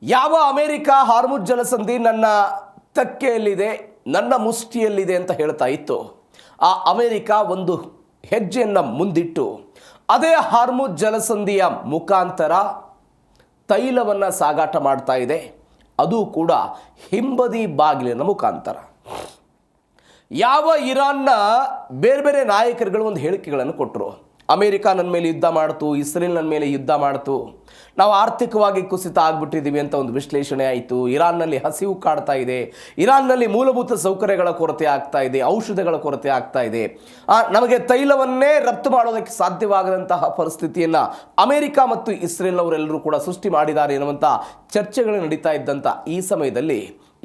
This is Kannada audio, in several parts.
ಯಾವ ಅಮೆರಿಕ ಹಾರ್ಮುಜ್ ಜಲಸಂಧಿ ನನ್ನ ತಕ್ಕೆಯಲ್ಲಿದೆ, ನನ್ನ ಮುಷ್ಟಿಯಲ್ಲಿದೆ ಅಂತ ಹೇಳ್ತಾ ಇತ್ತು, ಆ ಅಮೆರಿಕ ಒಂದು ಹೆಜ್ಜೆಯನ್ನು ಮುಂದಿಟ್ಟು ಅದೇ ಹಾರ್ಮುಜ್ ಜಲಸಂಧಿಯ ಮುಖಾಂತರ ತೈಲವನ್ನು ಸಾಗಾಟ ಮಾಡ್ತಾ ಇದೆ. ಅದು ಕೂಡ ಹಿಂಬದಿ ಬಾಗಿಲಿನ ಮುಖಾಂತರ. ಯಾವ ಇರಾನ್ನ ಬೇರೆ ಬೇರೆ ನಾಯಕರುಗಳು ಒಂದು ಹೇಳಿಕೆಗಳನ್ನು ಕೊಟ್ಟರು. ಅಮೇರಿಕ ನನ್ನ ಮೇಲೆ ಯುದ್ಧ ಮಾಡ್ತು, ಇಸ್ರೇಲ್ ನನ್ನ ಮೇಲೆ ಯುದ್ಧ ಮಾಡ್ತು, ನಾವು ಆರ್ಥಿಕವಾಗಿ ಕುಸಿತ ಆಗಿಬಿಟ್ಟಿದ್ದೀವಿ ಅಂತ ಒಂದು ವಿಶ್ಲೇಷಣೆ ಆಯಿತು. ಇರಾನ್ನಲ್ಲಿ ಹಸಿವು ಕಾಡ್ತಾ ಇದೆ, ಇರಾನ್ನಲ್ಲಿ ಮೂಲಭೂತ ಸೌಕರ್ಯಗಳ ಕೊರತೆ ಆಗ್ತಾ ಇದೆ, ಔಷಧಗಳ ಕೊರತೆ ಆಗ್ತಾ ಇದೆ, ನಮಗೆ ತೈಲವನ್ನೇ ರಫ್ತು ಮಾಡೋದಕ್ಕೆ ಸಾಧ್ಯವಾಗದಂತಹ ಪರಿಸ್ಥಿತಿಯನ್ನು ಅಮೇರಿಕ ಮತ್ತು ಇಸ್ರೇಲ್ನವರೆಲ್ಲರೂ ಕೂಡ ಸೃಷ್ಟಿ ಮಾಡಿದ್ದಾರೆ ಎನ್ನುವಂಥ ಚರ್ಚೆಗಳು ನಡೀತಾ ಇದ್ದಂಥ ಈ ಸಮಯದಲ್ಲಿ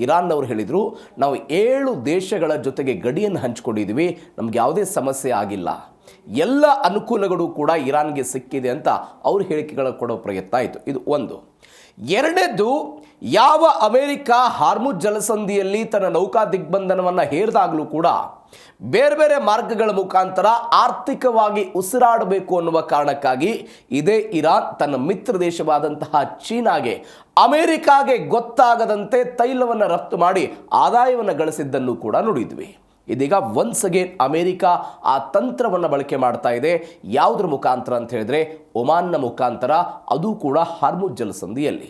ಇರಾನ್ನವರು ಹೇಳಿದರು, ನಾವು 7 ದೇಶಗಳ ಜೊತೆಗೆ ಗಡಿಯನ್ನು ಹಂಚಿಕೊಂಡಿದ್ದೀವಿ, ನಮ್ಗೆ ಯಾವುದೇ ಸಮಸ್ಯೆ ಆಗಿಲ್ಲ, ಎಲ್ಲ ಅನುಕೂಲಗಳು ಕೂಡ ಇರಾನ್ಗೆ ಸಿಕ್ಕಿದೆ ಅಂತ ಅವರು ಹೇಳಿಕೆಗಳ ಕೊಡೋ ಪ್ರಯತ್ನ ಆಯಿತು. ಇದು ಒಂದು. ಎರಡನೇದು, ಯಾವ ಅಮೆರಿಕ ಹಾರ್ಮುಜ್ ಜಲಸಂಧಿಯಲ್ಲಿ ತನ್ನ ನೌಕಾ ದಿಗ್ಬಂಧನವನ್ನು ಹೇರಿದಾಗಲೂ ಕೂಡ ಬೇರೆ ಬೇರೆ ಮಾರ್ಗಗಳ ಮುಖಾಂತರ ಆರ್ಥಿಕವಾಗಿ ಉಸಿರಾಡಬೇಕು ಅನ್ನುವ ಕಾರಣಕ್ಕಾಗಿ ಇದೇ ಇರಾನ್ ತನ್ನ ಮಿತ್ರ ದೇಶವಾದಂತಹ ಚೀನಾಗೆ ಅಮೆರಿಕಾಗೆ ಗೊತ್ತಾಗದಂತೆ ತೈಲವನ್ನು ರಫ್ತು ಮಾಡಿ ಆದಾಯವನ್ನು ಗಳಿಸಿದ್ದನ್ನು ಕೂಡ ನೋಡಿದ್ವಿ. ಇದೀಗ ಒನ್ಸ್ ಅಗೇನ್ ಅಮೆರಿಕ ಆ ತಂತ್ರವನ್ನು ಬಳಕೆ ಮಾಡ್ತಾ ಇದೆ. ಯಾವುದ್ರ ಮುಖಾಂತರ ಅಂತ ಹೇಳಿದ್ರೆ ಒಮಾನ್ನ ಮುಖಾಂತರ, ಅದು ಕೂಡ ಹಾರ್ಮುಜ್ ಜಲಸಂಧಿಯಲ್ಲಿ.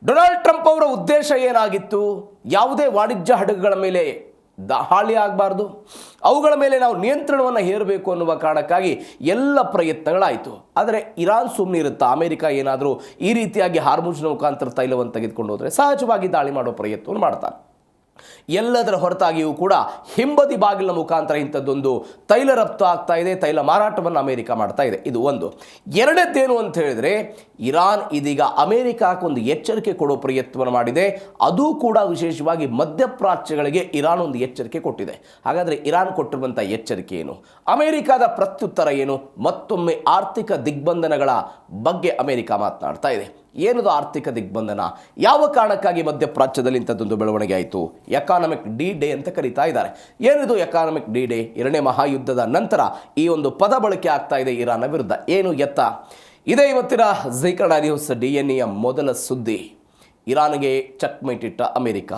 ಡೊನಾಲ್ಡ್ ಟ್ರಂಪ್ ಅವರ ಉದ್ದೇಶ ಏನಾಗಿತ್ತು? ಯಾವುದೇ ವಾಣಿಜ್ಯ ಹಡಗುಗಳ ಮೇಲೆ ದಾಳಿ ಆಗಬಾರ್ದು, ಅವುಗಳ ಮೇಲೆ ನಾವು ನಿಯಂತ್ರಣವನ್ನು ಹೇರಬೇಕು ಅನ್ನುವ ಕಾರಣಕ್ಕಾಗಿ ಎಲ್ಲ ಪ್ರಯತ್ನಗಳಾಯಿತು. ಆದರೆ ಇರಾನ್ ಸುಮ್ಮನೆ ಇರುತ್ತಾ? ಅಮೆರಿಕ ಏನಾದರೂ ಈ ರೀತಿಯಾಗಿ ಹಾರ್ಮುಜ್ನ ಮುಖಾಂತರ ತೈಲವನ್ನು ತೆಗೆದುಕೊಂಡು ಹೋದರೆ ಸಹಜವಾಗಿ ದಾಳಿ ಮಾಡೋ ಪ್ರಯತ್ನವನ್ನು ಮಾಡ್ತಾರೆ. ಎಲ್ಲದರ ಹೊರತಾಗಿಯೂ ಕೂಡ ಹಿಂಬದಿ ಬಾಗಿಲಿನ ಮುಖಾಂತರ ಇಂಥದ್ದೊಂದು ತೈಲ ರಫ್ತು ಆಗ್ತಾ ಇದೆ, ತೈಲ ಮಾರಾಟವನ್ನು ಅಮೆರಿಕ ಮಾಡ್ತಾ ಇದೆ. ಇದು ಒಂದು. ಎರಡನೇದೇನು ಅಂತ ಹೇಳಿದ್ರೆ, ಇರಾನ್ ಇದೀಗ ಅಮೆರಿಕಕ್ಕೆ ಒಂದು ಎಚ್ಚರಿಕೆ ಕೊಡೋ ಪ್ರಯತ್ನವನ್ನು ಮಾಡಿದೆ. ಅದು ಕೂಡ ವಿಶೇಷವಾಗಿ ಮಧ್ಯಪ್ರಾಚ್ಯಗಳಿಗೆ ಇರಾನ್ ಒಂದು ಎಚ್ಚರಿಕೆ ಕೊಟ್ಟಿದೆ. ಹಾಗಾದರೆ ಇರಾನ್ ಕೊಟ್ಟಿರುವಂಥ ಎಚ್ಚರಿಕೆ ಏನು? ಅಮೆರಿಕದ ಪ್ರತ್ಯುತ್ತರ ಏನು? ಮತ್ತೊಮ್ಮೆ ಆರ್ಥಿಕ ದಿಗ್ಬಂಧನಗಳ ಬಗ್ಗೆ ಅಮೆರಿಕ ಮಾತನಾಡ್ತಾ ಇದೆ. ಏನದು ಆರ್ಥಿಕ ದಿಗ್ಬಂಧನ? ಯಾವ ಕಾರಣಕ್ಕಾಗಿ ಮಧ್ಯಪ್ರಾಚ್ಯದಲ್ಲಿ ಇಂಥದ್ದೊಂದು ಬೆಳವಣಿಗೆ ಆಯಿತು? ಎಕಾನಮಿಕ್ ಡಿ ಡೇ ಅಂತ ಕರೀತಾ ಇದ್ದಾರೆ. ಏನಿದು ಎಕಾನಮಿಕ್ ಡಿ ಡೇ? 2ನೇ ಮಹಾಯುದ್ಧದ ನಂತರ ಈ ಒಂದು ಪದ ಬಳಕೆ ಆಗ್ತಾ ಇದೆ ಇರಾನ್ನ ವಿರುದ್ಧ. ಏನು ಎತ್ತ? ಇದೇ ಇವತ್ತಿನ ಜೀ ಕನ್ನಡ ನ್ಯೂಸ್ DNA ಮೊದಲ ಸುದ್ದಿ. ಇರಾನ್ಗೆ ಚೆಕ್ಮೇಟ್ ಇಟ್ಟ ಅಮೆರಿಕ.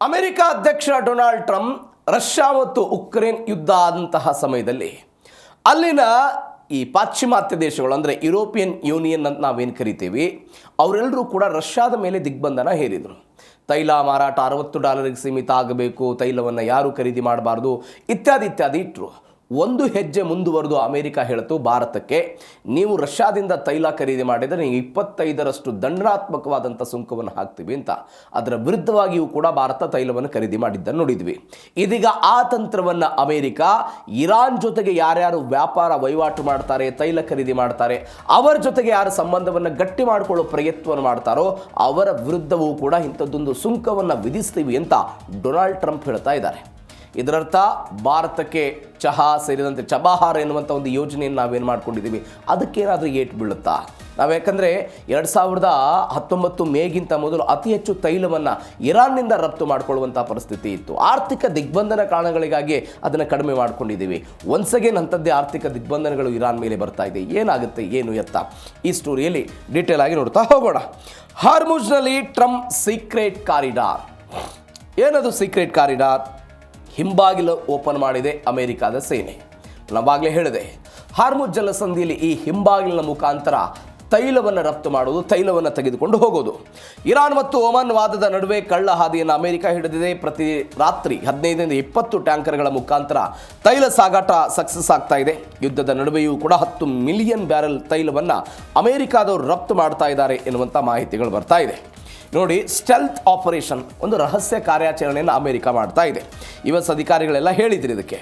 ಅಮೆರಿಕ ಅಧ್ಯಕ್ಷ ಡೊನಾಲ್ಡ್ ಟ್ರಂಪ್ ರಷ್ಯಾ ಮತ್ತು ಉಕ್ರೇನ್ ಯುದ್ಧ ಆದಂತಹ ಸಮಯದಲ್ಲಿ ಅಲ್ಲಿನ ಈ ಪಾಶ್ಚಿಮಾತ್ಯ ದೇಶಗಳು, ಅಂದರೆ ಯುರೋಪಿಯನ್ ಯೂನಿಯನ್ ಅಂತ ನಾವೇನು ಕರಿತೀವಿ, ಅವರೆಲ್ಲರೂ ಕೂಡ ರಷ್ಯಾದ ಮೇಲೆ ದಿಗ್ಬಂಧನ ಹೇರಿದರು. ತೈಲ ಮಾರಾಟ $60 ಸೀಮಿತ ಆಗಬೇಕು, ತೈಲವನ್ನು ಯಾರು ಖರೀದಿ ಮಾಡಬಾರ್ದು, ಇತ್ಯಾದಿ ಇತ್ಯಾದಿ ಇಟ್ಟರು. ಒಂದು ಹೆಜ್ಜೆ ಮುಂದುವರೆದು ಅಮೆರಿಕ ಹೇಳ್ತು ಭಾರತಕ್ಕೆ, ನೀವು ರಷ್ಯಾದಿಂದ ತೈಲ ಖರೀದಿ ಮಾಡಿದರೆ ನೀವು 25% ದಂಡನಾತ್ಮಕವಾದಂಥ ಸುಂಕವನ್ನು ಹಾಕ್ತೀವಿ ಅಂತ. ಅದರ ವಿರುದ್ಧವಾಗಿಯೂ ಕೂಡ ಭಾರತ ತೈಲವನ್ನು ಖರೀದಿ ಮಾಡಿದ್ದನ್ನು ನೋಡಿದ್ವಿ. ಇದೀಗ ಆ ತಂತ್ರವನ್ನು ಅಮೆರಿಕ ಇರಾನ್ ಜೊತೆಗೆ ಯಾರ್ಯಾರು ವ್ಯಾಪಾರ ವಹಿವಾಟು ಮಾಡ್ತಾರೆ, ತೈಲ ಖರೀದಿ ಮಾಡ್ತಾರೆ, ಅವರ ಜೊತೆಗೆ ಯಾರು ಸಂಬಂಧವನ್ನು ಗಟ್ಟಿ ಮಾಡಿಕೊಳ್ಳೋ ಪ್ರಯತ್ನವನ್ನು ಮಾಡ್ತಾರೋ ಅವರ ವಿರುದ್ಧವೂ ಕೂಡ ಇಂಥದ್ದೊಂದು ಸುಂಕವನ್ನು ವಿಧಿಸ್ತೀವಿ ಅಂತ ಡೊನಾಲ್ಡ್ ಟ್ರಂಪ್ ಹೇಳ್ತಾ ಇದ್ದಾರೆ. ಇದರರ್ಥ ಭಾರತಕ್ಕೆ ಚಹಾ ಸೇರಿದಂತೆ ಚಬಾಹಾರ ಎನ್ನುವಂಥ ಒಂದು ಯೋಜನೆಯನ್ನು ನಾವೇನು ಮಾಡ್ಕೊಂಡಿದ್ದೀವಿ, ಅದಕ್ಕೇನಾದರೂ ಏಟು ಬೀಳುತ್ತಾ? ನಾವು ಯಾಕಂದರೆ 2019 ಮೇಗಿಂತ ಮೊದಲು ಅತಿ ಹೆಚ್ಚು ತೈಲವನ್ನು ಇರಾನ್ನಿಂದ ರಫ್ತು ಮಾಡಿಕೊಳ್ಳುವಂಥ ಪರಿಸ್ಥಿತಿ ಇತ್ತು. ಆರ್ಥಿಕ ದಿಗ್ಬಂಧನ ಕಾರಣಗಳಿಗಾಗಿ ಅದನ್ನು ಕಡಿಮೆ ಮಾಡ್ಕೊಂಡಿದ್ದೀವಿ. ಒನ್ಸ್ ಅಗೇನ್ ಅಂಥದ್ದೇ ಆರ್ಥಿಕ ದಿಗ್ಬಂಧನಗಳು ಇರಾನ್ ಮೇಲೆ ಬರ್ತಾ ಇದೆ. ಏನಾಗುತ್ತೆ, ಏನು ಎತ್ತ? ಈ ಸ್ಟೋರಿಯಲ್ಲಿ ಡೀಟೇಲ್ ಆಗಿ ನೋಡ್ತಾ ಹೋಗೋಣ. ಹಾರ್ಮುಜ್ನಲ್ಲಿ ಟ್ರಂಪ್ ಸೀಕ್ರೆಟ್ ಕಾರಿಡಾರ್. ಏನದು ಸೀಕ್ರೆಟ್ ಕಾರಿಡಾರ್? ಹಿಂಬಾಗಿಲು ಓಪನ್ ಮಾಡಿದೆ ಅಮೆರಿಕದ ಸೇನೆ. ನಾವಾಗಲೇ ಹೇಳಿದೆ, ಹಾರ್ಮುಜ್ ಜಲಸಂಧಿಯಲ್ಲಿ ಈ ಹಿಂಬಾಗಿಲಿನ ಮುಖಾಂತರ ತೈಲವನ್ನು ರಫ್ತು ಮಾಡೋದು, ತೈಲವನ್ನು ತೆಗೆದುಕೊಂಡು ಹೋಗೋದು. ಇರಾನ್ ಮತ್ತು ಒಮಾನ್ ವಾದದ ನಡುವೆ ಕಳ್ಳ ಹಾದಿಯನ್ನು ಅಮೆರಿಕ ಹಿಡಿದಿದೆ. ಪ್ರತಿ ರಾತ್ರಿ 15-20 ಟ್ಯಾಂಕರ್ಗಳ ಮುಖಾಂತರ ತೈಲ ಸಾಗಾಟ ಸಕ್ಸಸ್ ಆಗ್ತಾ ಇದೆ. ಯುದ್ಧದ ನಡುವೆಯೂ ಕೂಡ 10 ಮಿಲಿಯನ್ ಬ್ಯಾರೆಲ್ ತೈಲವನ್ನು ಅಮೆರಿಕಾದವರು ರಫ್ತು ಮಾಡ್ತಾ ಇದ್ದಾರೆ ಎನ್ನುವಂಥ ಮಾಹಿತಿಗಳು ಬರ್ತಾ ಇದೆ. ನೋಡಿ, ಸ್ಟೆಲ್ತ್ ಆಪರೇಷನ್, ಒಂದು ರಹಸ್ಯ ಕಾರ್ಯಾಚರಣೆಯನ್ನು ಅಮೆರಿಕ ಮಾಡ್ತಾ ಇದೆ. US ಅಧಿಕಾರಿಗಳೆಲ್ಲ ಹೇಳಿದ್ರು ಇದಕ್ಕೆ.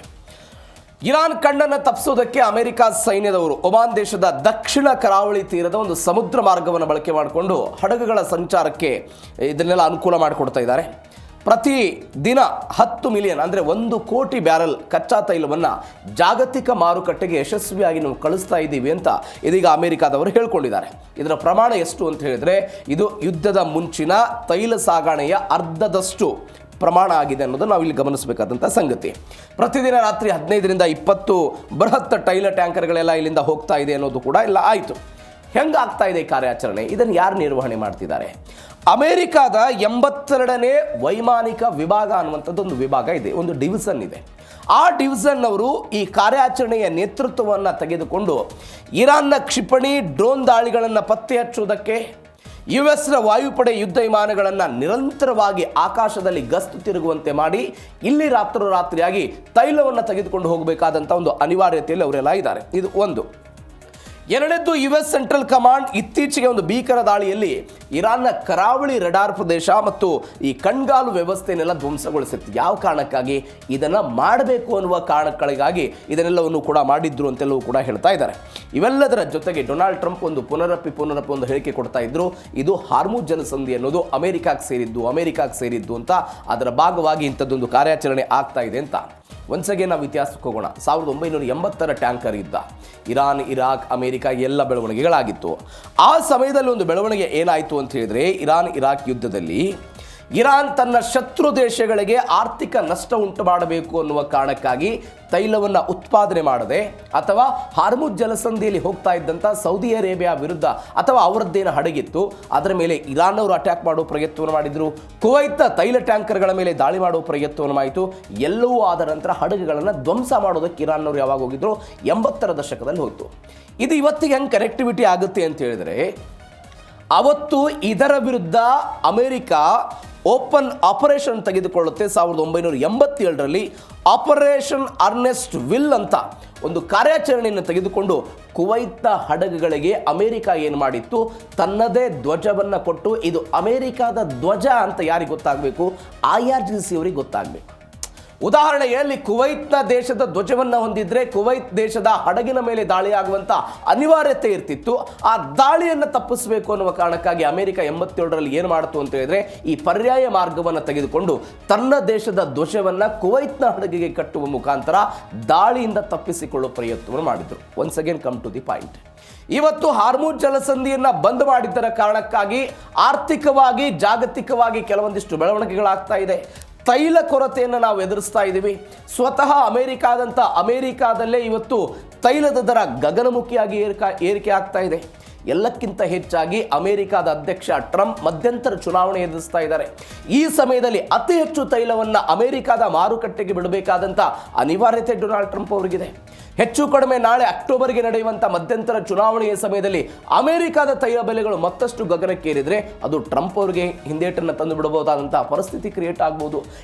ಇರಾನ್ ಕಣ್ಣನ್ನು ತಪ್ಪಿಸೋದಕ್ಕೆ ಅಮೆರಿಕ ಸೈನ್ಯದವರು ಒಮಾನ್ ದೇಶದ ದಕ್ಷಿಣ ಕರಾವಳಿ ತೀರದ ಒಂದು ಸಮುದ್ರ ಮಾರ್ಗವನ್ನು ಬಳಕೆ ಮಾಡಿಕೊಂಡು ಹಡಗುಗಳ ಸಂಚಾರಕ್ಕೆ ಇದನ್ನೆಲ್ಲ ಅನುಕೂಲ ಮಾಡಿಕೊಡ್ತಾ ಇದ್ದಾರೆ. ಪ್ರತಿ ದಿನ 10 ಮಿಲಿಯನ್ ಅಂದರೆ 1 ಕೋಟಿ ಬ್ಯಾರಲ್ ಕಚ್ಚಾ ತೈಲವನ್ನು ಜಾಗತಿಕ ಮಾರುಕಟ್ಟೆಗೆ ಯಶಸ್ವಿಯಾಗಿ ನಾವು ಕಳಿಸ್ತಾ ಇದ್ದೀವಿ ಅಂತ ಇದೀಗ ಅಮೆರಿಕಾದವರು ಹೇಳ್ಕೊಂಡಿದ್ದಾರೆ. ಇದರ ಪ್ರಮಾಣ ಎಷ್ಟು ಅಂತ ಹೇಳಿದರೆ, ಇದು ಯುದ್ಧದ ಮುಂಚಿನ ತೈಲ ಸಾಗಣೆಯ ಅರ್ಧದಷ್ಟು ಪ್ರಮಾಣ ಆಗಿದೆ ಅನ್ನೋದು ನಾವು ಇಲ್ಲಿ ಗಮನಿಸಬೇಕಾದಂಥ ಸಂಗತಿ. ಪ್ರತಿದಿನ ರಾತ್ರಿ 15ರಿಂದ 20 ಬೃಹತ್ ತೈಲ ಟ್ಯಾಂಕರ್ಗಳೆಲ್ಲ ಇಲ್ಲಿಂದ ಹೋಗ್ತಾ ಇದೆ ಅನ್ನೋದು ಕೂಡ ಎಲ್ಲ ಆಯಿತು. ಹೆಂಗಾಗ್ತಾ ಇದೆ ಕಾರ್ಯಾಚರಣೆ, ಇದನ್ನು ಯಾರು ನಿರ್ವಹಣೆ ಮಾಡ್ತಿದ್ದಾರೆ? ಅಮೆರಿಕಾದ 82ನೇ ವೈಮಾನಿಕ ವಿಭಾಗ ಅನ್ನುವಂಥದ್ದು ಒಂದು ವಿಭಾಗ ಇದೆ, ಒಂದು ಡಿವಿಷನ್ ಇದೆ. ಆ ಡಿವಿಷನ್ ಅವರು ಈ ಕಾರ್ಯಾಚರಣೆಯ ನೇತೃತ್ವವನ್ನು ತೆಗೆದುಕೊಂಡು ಇರಾನ್ನ ಕ್ಷಿಪಣಿ ಡ್ರೋನ್ ದಾಳಿಗಳನ್ನು ಪತ್ತೆ ಹಚ್ಚುವುದಕ್ಕೆ US ವಾಯುಪಡೆ ಯುದ್ಧ ವಿಮಾನಗಳನ್ನು ನಿರಂತರವಾಗಿ ಆಕಾಶದಲ್ಲಿ ಗಸ್ತು ತಿರುಗುವಂತೆ ಮಾಡಿ ಇಲ್ಲಿ ರಾತ್ರೋರಾತ್ರಿಯಾಗಿ ತೈಲವನ್ನು ತೆಗೆದುಕೊಂಡು ಹೋಗಬೇಕಾದಂಥ ಒಂದು ಅನಿವಾರ್ಯತೆಯಲ್ಲಿ ಅವರೆಲ್ಲ ಇದ್ದಾರೆ. ಇದು ಒಂದು. ಎರಡನೇದ್ದು, US ಸೆಂಟ್ರಲ್ ಕಮಾಂಡ್ ಇತ್ತೀಚೆಗೆ ಒಂದು ಭೀಕರ ದಾಳಿಯಲ್ಲಿ ಇರಾನ್ನ ಕರಾವಳಿ ರಡಾರ್ ಪ್ರದೇಶ ಮತ್ತು ಈ ಕಣ್ಗಾಲು ವ್ಯವಸ್ಥೆಯನ್ನೆಲ್ಲ ಧ್ವಂಸಗೊಳಿಸಿತ್ತು. ಯಾವ ಕಾರಣಕ್ಕಾಗಿ? ಇದನ್ನು ಮಾಡಬೇಕು ಅನ್ನುವ ಕಾರಣಗಳಿಗಾಗಿ ಇದನ್ನೆಲ್ಲವನ್ನು ಕೂಡ ಮಾಡಿದ್ರು ಅಂತೆಲ್ಲವೂ ಕೂಡ ಹೇಳ್ತಾ ಇದ್ದಾರೆ. ಇವೆಲ್ಲದರ ಜೊತೆಗೆ ಡೊನಾಲ್ಡ್ ಟ್ರಂಪ್ ಒಂದು ಪುನರಪ್ಪಿ ಒಂದು ಹೇಳಿಕೆ ಕೊಡ್ತಾ ಇದ್ರು, ಇದು ಹಾರ್ಮುಜ್ ಜಲಸಂಧಿ ಅನ್ನೋದು ಅಮೆರಿಕಾಕ್ಕೆ ಸೇರಿದ್ದು ಅಂತ, ಅದರ ಭಾಗವಾಗಿ ಇಂಥದ್ದೊಂದು ಕಾರ್ಯಾಚರಣೆ ಆಗ್ತಾ ಇದೆ ಅಂತ. ಒಂದ್ಸಗೆ ನಾವು ಇತಿಹಾಸಕ್ಕೆ ಹೋಗೋಣ. 1980ರ ಟ್ಯಾಂಕರ್ ಯುದ್ಧ, ಇರಾನ್, ಇರಾಕ್, ಅಮೆರಿಕ ಎಲ್ಲ ಬೆಳವಣಿಗೆಗಳಾಗಿತ್ತು. ಆ ಸಮಯದಲ್ಲಿ ಒಂದು ಬೆಳವಣಿಗೆ ಏನಾಯಿತು ಅಂತ ಹೇಳಿದ್ರೆ, ಇರಾನ್ ಇರಾಕ್ ಯುದ್ಧದಲ್ಲಿ ಇರಾನ್ ತನ್ನ ಶತ್ರು ದೇಶಗಳಿಗೆ ಆರ್ಥಿಕ ನಷ್ಟ ಉಂಟು ಮಾಡಬೇಕು ಅನ್ನುವ ಕಾರಣಕ್ಕಾಗಿ ತೈಲವನ್ನು ಉತ್ಪಾದನೆ ಮಾಡದೆ ಅಥವಾ ಹಾರ್ಮುಜ್ ಜಲಸಂಧಿಯಲ್ಲಿ ಹೋಗ್ತಾ ಇದ್ದಂಥ ಸೌದಿ ಅರೇಬಿಯಾ ವಿರುದ್ಧ ಅಥವಾ ಅವರದ್ದೇನು ಹಡಗಿತ್ತು ಅದರ ಮೇಲೆ ಇರಾನ್ ಅವರು ಅಟ್ಯಾಕ್ ಮಾಡೋ ಪ್ರಯತ್ನವನ್ನು ಮಾಡಿದರು. ಕುವೈತ್ನ ತೈಲ ಟ್ಯಾಂಕರ್ಗಳ ಮೇಲೆ ದಾಳಿ ಮಾಡೋ ಪ್ರಯತ್ನವನ್ನು ಆಯಿತು. ಎಲ್ಲವೂ ಆದ ನಂತರ ಹಡಗುಗಳನ್ನು ಧ್ವಂಸ ಮಾಡೋದಕ್ಕೆ ಇರಾನ್ನವರು ಯಾವಾಗ ಹೋಗಿದ್ರು? 80ರ ದಶಕದಲ್ಲಿ ಹೋಯಿತು. ಇದು ಇವತ್ತಿಗೆ ಹೆಂಗೆ ಕನೆಕ್ಟಿವಿಟಿ ಆಗುತ್ತೆ ಅಂತ ಹೇಳಿದ್ರೆ, ಅವತ್ತು ಇದರ ವಿರುದ್ಧ ಅಮೆರಿಕ ಓಪನ್ ಆಪರೇಷನ್ ತೆಗೆದುಕೊಳ್ಳುತ್ತೆ. 1987ರಲ್ಲಿ ಆಪರೇಷನ್ ಅರ್ನೆಸ್ಟ್ ವಿಲ್ ಅಂತ ಒಂದು ಕಾರ್ಯಾಚರಣೆಯನ್ನು ತೆಗೆದುಕೊಂಡು ಕುವೈತ್ನ ಹಡಗುಗಳಿಗೆ ಅಮೆರಿಕ ಏನು ಮಾಡಿತ್ತು? ತನ್ನದೇ ಧ್ವಜವನ್ನು ಕೊಟ್ಟು ಇದು ಅಮೆರಿಕಾದ ಧ್ವಜ ಅಂತ ಯಾರಿಗೆ ಗೊತ್ತಾಗಬೇಕು? IRGC ಅವರಿಗೆ ಗೊತ್ತಾಗಬೇಕು. ಉದಾಹರಣೆಯಲ್ಲಿ ಕುವೈತ್ನ ದೇಶದ ಧ್ವಜವನ್ನು ಹೊಂದಿದ್ರೆ ಕುವೈತ್ ದೇಶದ ಹಡಗಿನ ಮೇಲೆ ದಾಳಿಯಾಗುವಂಥ ಅನಿವಾರ್ಯತೆ ಇರ್ತಿತ್ತು. ಆ ದಾಳಿಯನ್ನು ತಪ್ಪಿಸಬೇಕು ಅನ್ನುವ ಕಾರಣಕ್ಕಾಗಿ ಅಮೆರಿಕ 87ರಲ್ಲಿ ಏನು ಮಾಡ್ತು ಅಂತ ಹೇಳಿದ್ರೆ, ಈ ಪರ್ಯಾಯ ಮಾರ್ಗವನ್ನು ತೆಗೆದುಕೊಂಡು ತನ್ನ ದೇಶದ ಧ್ವಜವನ್ನು ಕುವೈತ್ನ ಹಡಗಿಗೆ ಕಟ್ಟುವ ಮುಖಾಂತರ ದಾಳಿಯಿಂದ ತಪ್ಪಿಸಿಕೊಳ್ಳುವ ಪ್ರಯತ್ನವನ್ನು ಮಾಡಿದ್ರು. Once again come to the point. ಇವತ್ತು ಹಾರ್ಮುಜ್ ಜಲಸಂಧಿಯನ್ನು ಬಂದ್ ಮಾಡಿದ್ದರ ಕಾರಣಕ್ಕಾಗಿ ಆರ್ಥಿಕವಾಗಿ ಜಾಗತಿಕವಾಗಿ ಕೆಲವೊಂದಿಷ್ಟು ಬೆಳವಣಿಗೆಗಳಾಗ್ತಾ ಇದೆ. ತೈಲ ಕೊರತೆಯನ್ನು ನಾವು ಎದುರಿಸ್ತಾ ಇದ್ದೀವಿ. ಸ್ವತಃ ಅಮೆರಿಕಾದಲ್ಲೇ ಇವತ್ತು ತೈಲದ ದರ ಗಗನಮುಖಿಯಾಗಿ ಏರಿಕೆ ಆಗ್ತಾ ಇದೆ. ಎಲ್ಲಕ್ಕಿಂತ ಹೆಚ್ಚಾಗಿ ಅಮೆರಿಕಾದ ಅಧ್ಯಕ್ಷ ಟ್ರಂಪ್ ಮಧ್ಯಂತರ ಚುನಾವಣೆ ಎದುರಿಸ್ತಾ ಇದ್ದಾರೆ. ಈ ಸಮಯದಲ್ಲಿ ಅತಿ ಹೆಚ್ಚು ತೈಲವನ್ನು ಅಮೆರಿಕಾದ ಮಾರುಕಟ್ಟೆಗೆ ಬಿಡಬೇಕಾದಂಥ ಅನಿವಾರ್ಯತೆ ಡೊನಾಲ್ಡ್ ಟ್ರಂಪ್ ಅವರಿಗಿದೆ. ಹೆಚ್ಚು ಕಡಿಮೆ ನಾಳೆ ಅಕ್ಟೋಬರ್ಗೆ ನಡೆಯುವಂಥ ಮಧ್ಯಂತರ ಚುನಾವಣೆಯ ಸಮಯದಲ್ಲಿ ಅಮೆರಿಕಾದ ತೈಲ ಬೆಲೆಗಳು ಮತ್ತಷ್ಟು ಗಗನಕ್ಕೇರಿದರೆ ಅದು ಟ್ರಂಪ್ ಅವರಿಗೆ ಹಿಂದೇಟನ್ನು ತಂದು ಬಿಡಬಹುದಾದಂಥ ಪರಿಸ್ಥಿತಿ ಕ್ರಿಯೇಟ್ ಆಗ್ಬೋದು.